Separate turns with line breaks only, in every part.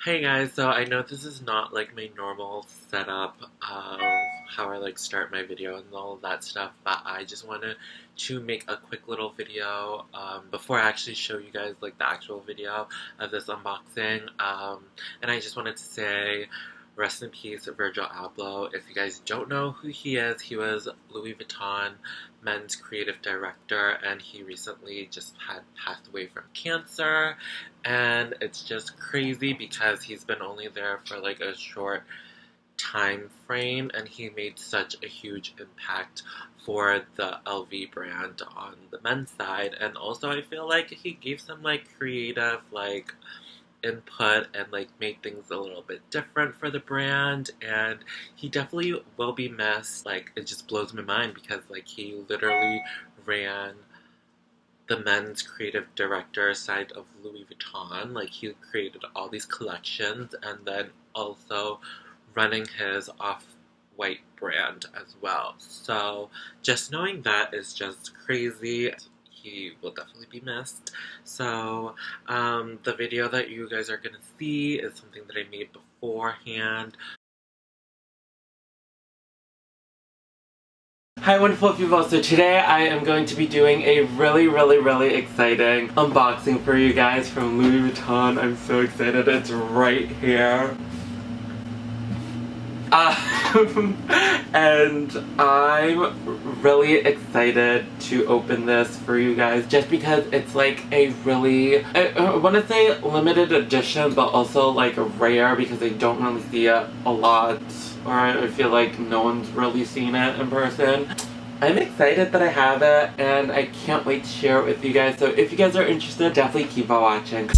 Hey guys, so I know this is not like my normal setup of how I like start my video and all of that stuff, but I just wanted to make a quick little video before I actually show you guys like the actual video of this unboxing. And I just wanted to say rest in peace, Virgil Abloh. If you guys don't know who he is, he was Louis Vuitton men's creative director, and he recently just had passed away from cancer. And it's just crazy because he's been only there for like a short time frame, and he made such a huge impact for the LV brand on the men's side. And also I feel like he gave some like creative like input and like made things a little bit different for the brand, and he definitely will be missed. Like, it just blows my mind because like he literally ran the men's creative director side of Louis Vuitton. Like, he created all these collections and then also running his off-white brand as well. So just knowing that is just crazy. He will definitely be missed. So the video that you guys are gonna see is something that I made beforehand. Hi wonderful people, so today I am going to be doing a really exciting unboxing for you guys from Louis Vuitton. I'm so excited, it's right here. And I'm really excited to open this for you guys just because it's like a really, I want to say limited edition, but also like rare because I don't really see it a lot, or I feel like no one's really seen it in person. I'm excited that I have it and I can't wait to share it with you guys, so if you guys are interested, definitely keep on watching.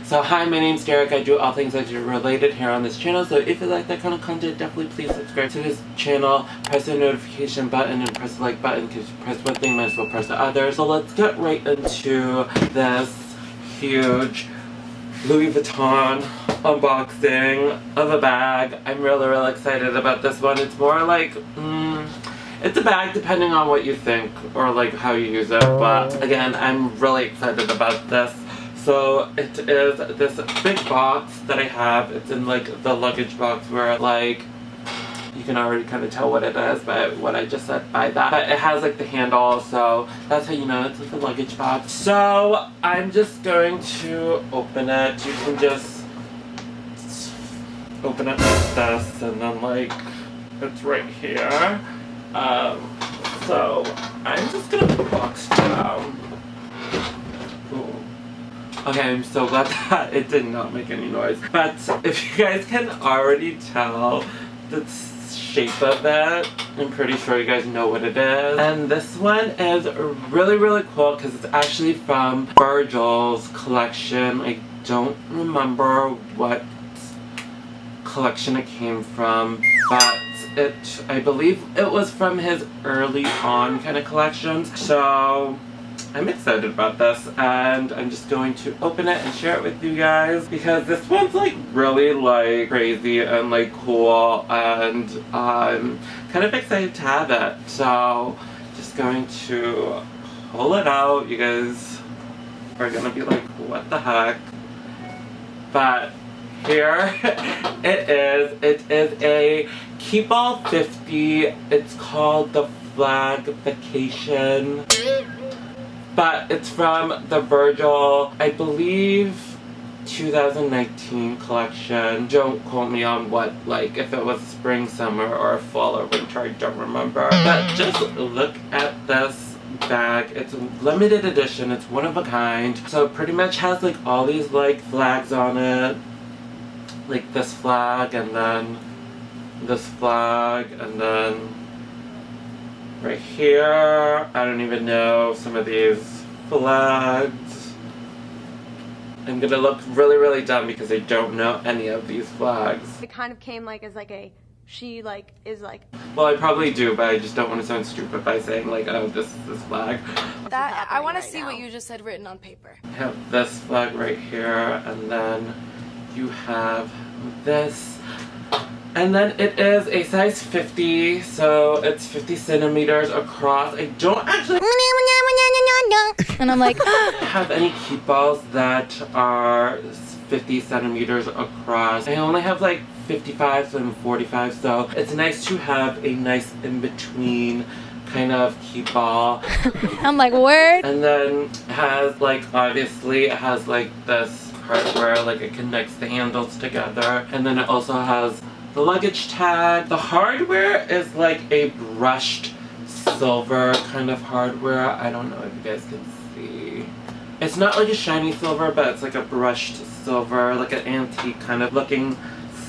So hi, my name's Derek. I do all things luxury related here on this channel, so if you like that kind of content, definitely please subscribe to this channel, press the notification button, and press the like button, because you press one thing, might as well press the other. So let's get right into this huge Louis Vuitton unboxing of a bag. I'm really excited about this one. It's more like, it's a bag depending on what you think or like how you use it, but again, I'm really excited about this. So it is this big box that I have. It's in like the luggage box where like you can already kind of tell what it is by what I just said by that. But it has like the handle, so that's how you know it's like a luggage box. So I'm just going to open it. You can just open it like this, and then like it's right here. So I'm just gonna put the box down. Ooh. Okay, I'm so glad that it did not make any noise. But if you guys can already tell the shape of it, I'm pretty sure you guys know what it is. And this one is really cool because it's actually from Virgil's collection. I don't remember what collection it came from, but I believe it was from his early on kind of collections. So I'm excited about this, and I'm just going to open it and share it with you guys because this one's like really like crazy and like cool, and I'm kind of excited to have it. So just going to pull it out. You guys are gonna be like, what the heck? But here it is. It is a Keepall 50. It's called the Flag Vacation. But it's from the Virgil, I believe, 2019 collection. Don't quote me on what, like, if it was spring, summer, or fall, or winter, I don't remember. But just look at this bag. It's a limited edition. It's one of a kind. So it pretty much has, like, all these, like, flags on it. Like this flag, and then this flag, and then right here, I don't even know some of these flags. I'm gonna look really dumb because I don't know any of these flags.
It kind of came like as like a, she like is like.
Well, I probably do, but I just don't want to sound stupid by saying like, oh, this is this flag.
That, I want to see what you just said written on paper.
I have this flag right here, and then you have this. And then it is a size 50, so it's 50 centimeters across. I don't actually
And I'm like,
have any Keepalls that are 50 centimeters across. I only have like 55s and 45s, so it's nice to have a nice in-between kind of Keepall.
I'm like, word.
And then it has like, obviously it has like this part where like it connects the handles together, and then it also has the luggage tag. The hardware is like a brushed silver kind of hardware. I don't know if you guys can see. It's not like a shiny silver, but it's like a brushed silver, like an antique kind of looking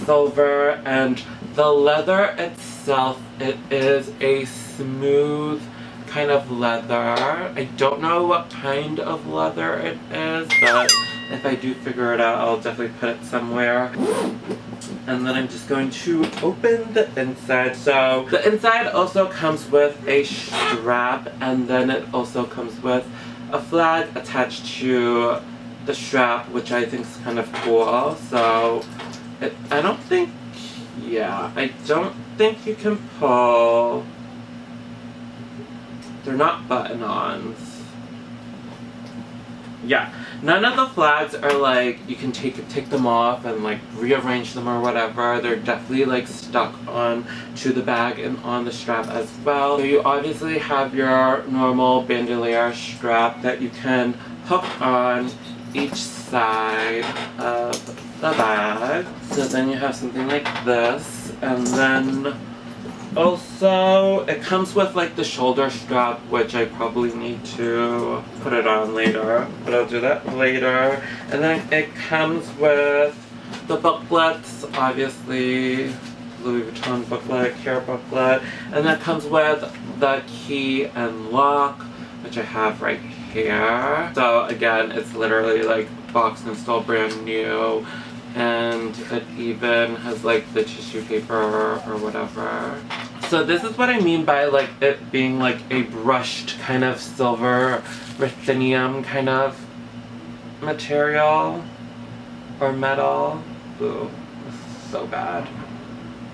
silver. And the leather itself, it is a smooth kind of leather. I don't know what kind of leather it is, but if I do figure it out, I'll definitely put it somewhere. And then I'm just going to open the inside. So the inside also comes with a strap, and then it also comes with a flag attached to the strap, which I think is kind of cool. So I don't think you can pull. They're not button-ons. Yeah, none of the flags are like, you can take them off and like rearrange them or whatever. They're definitely like stuck on to the bag and on the strap as well. So you obviously have your normal bandoulière strap that you can hook on each side of the bag. So then you have something like this, and then also it comes with like the shoulder strap, which I probably need to put it on later, but I'll do that later. And then it comes with the booklets, obviously Louis Vuitton booklet, care booklet, and that comes with the key and lock, which I have right here. So again, it's literally like boxed and still brand new, and it even has like the tissue paper or whatever. So this is what I mean by like it being like a brushed kind of silver ruthenium kind of material or metal. Ooh, this is so bad.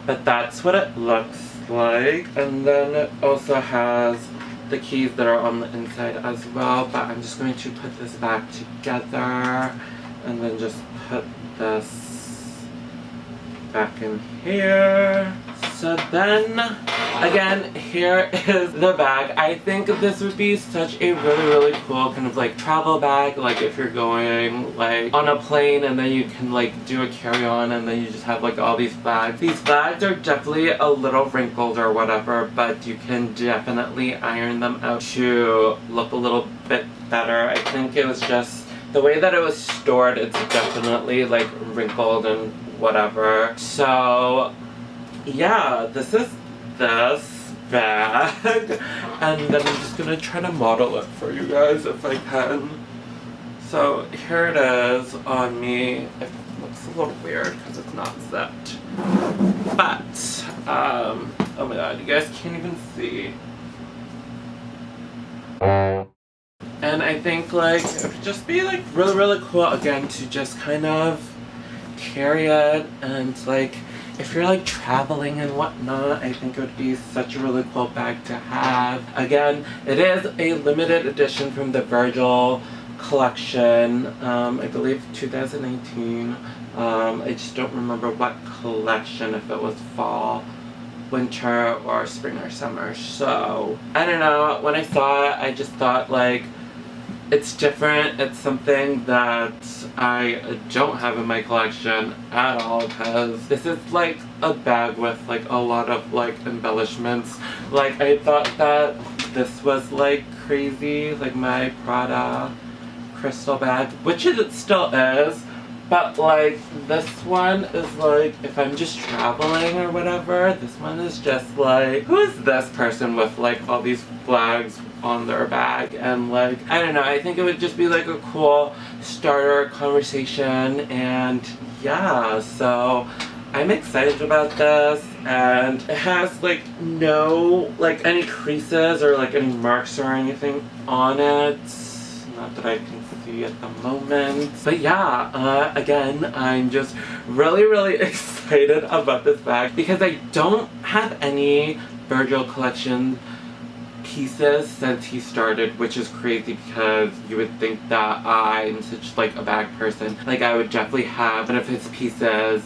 But that's what it looks like. And then it also has the keys that are on the inside as well, but I'm just going to put this back together and then just put this back in here. So then, again, here is the bag. I think this would be such a really cool kind of like travel bag, like if you're going like on a plane and then you can like do a carry-on and then you just have like all these bags. These bags are definitely a little wrinkled or whatever, but you can definitely iron them out to look a little bit better. I think it was just the way that it was stored, it's definitely like wrinkled and whatever. So yeah, this is this bag, and then I'm just gonna try to model it for you guys if I can. So here it is on me. It looks a little weird because it's not zipped, but oh my god, you guys can't even see. And I think like it would just be like really cool again to just kind of carry it, and like if you're like traveling and whatnot, I think it would be such a really cool bag to have. Again, it is a limited edition from the Virgil collection, I believe 2019. I just don't remember what collection, if it was fall, winter, or spring or summer. So I don't know, when I saw it I just thought like it's different. It's something that I don't have in my collection at all, because this is like a bag with like a lot of like embellishments. Like I thought that this was like crazy, like my Prada crystal bag, which it still is, but like this one is like if I'm just traveling or whatever, this one is just like, who is this person with like all these flags on their bag? And like, I don't know, I think it would just be like a cool starter conversation. And yeah, so I'm excited about this, and it has like no like any creases or like any marks or anything on it, not that I can see at the moment. But yeah, again, I'm just really excited about this bag because I don't have any Virgil collection pieces since he started, which is crazy because you would think that I'm such like a bag person. Like I would definitely have one of his pieces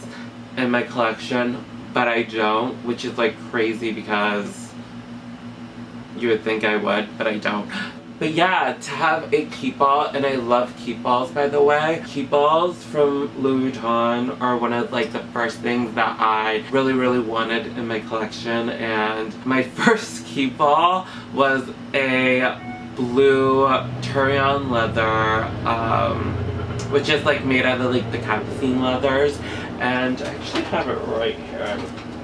in my collection, but I don't, which is like crazy because you would think I would, but I don't. But yeah, to have a Keepall, and I love Keepalls by the way. Keepalls from Louis Vuitton are one of like the first things that I really wanted in my collection, and my first Keepall was a blue Turion leather, which is like made out of like the capucine leathers, and I actually have it right here. I'm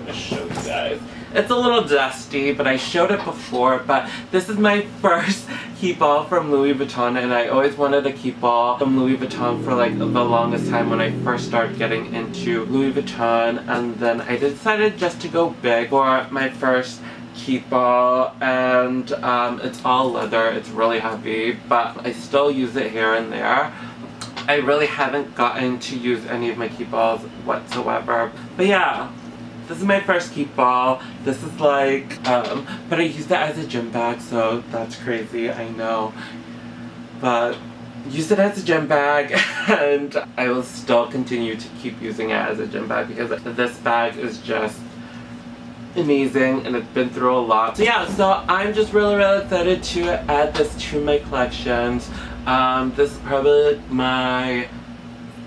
gonna show you guys. It's a little dusty, but I showed it before, but this is my first Keepall from Louis Vuitton, and I always wanted a Keepall from Louis Vuitton for like the longest time when I first started getting into Louis Vuitton, and then I decided just to go big for my first Keepall, and it's all leather. It's really heavy, but I still use it here and there. I really haven't gotten to use any of my Keepalls whatsoever, but yeah. This is my first Keepall. This is like, but I use that as a gym bag, so that's crazy, I know. But use it as a gym bag, and I will still continue to keep using it as a gym bag because this bag is just amazing and it's been through a lot. So yeah, so I'm just really excited to add this to my collections. This is probably like my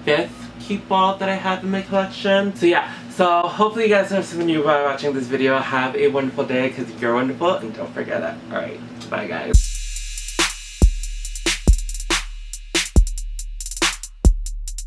5th Keepall that I have in my collection. So yeah. So hopefully you guys have something new by watching this video. Have a wonderful day because you're wonderful, and don't forget that. Alright, bye guys.